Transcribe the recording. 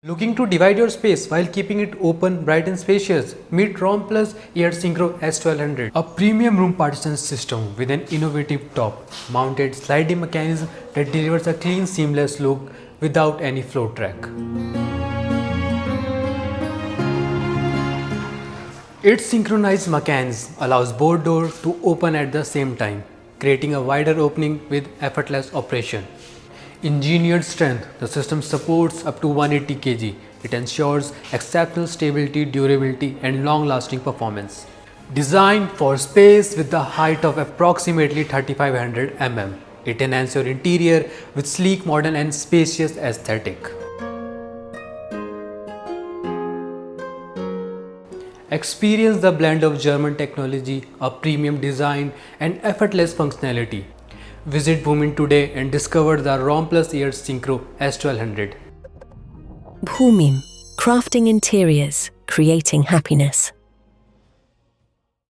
Looking to divide your space while keeping it open, bright and spacious? Meet Raumplus Air Syncro S, a premium room partition system with an innovative top-mounted sliding mechanism that delivers a clean, seamless look without any floor track. Its synchronized mechanism allows both doors to open at the same time, creating a wider opening with effortless operation. Engineered strength, the system supports up to 180 kg. It ensures exceptional stability, durability and long-lasting performance. Designed for space with the height of approximately 3500 mm, it enhances your interior with sleek, modern and spacious aesthetic. Experience the blend of German technology, a premium design and effortless functionality. Visit Bhumim today and discover the Raumplus Air Syncro S. Bhumim, crafting interiors, creating happiness.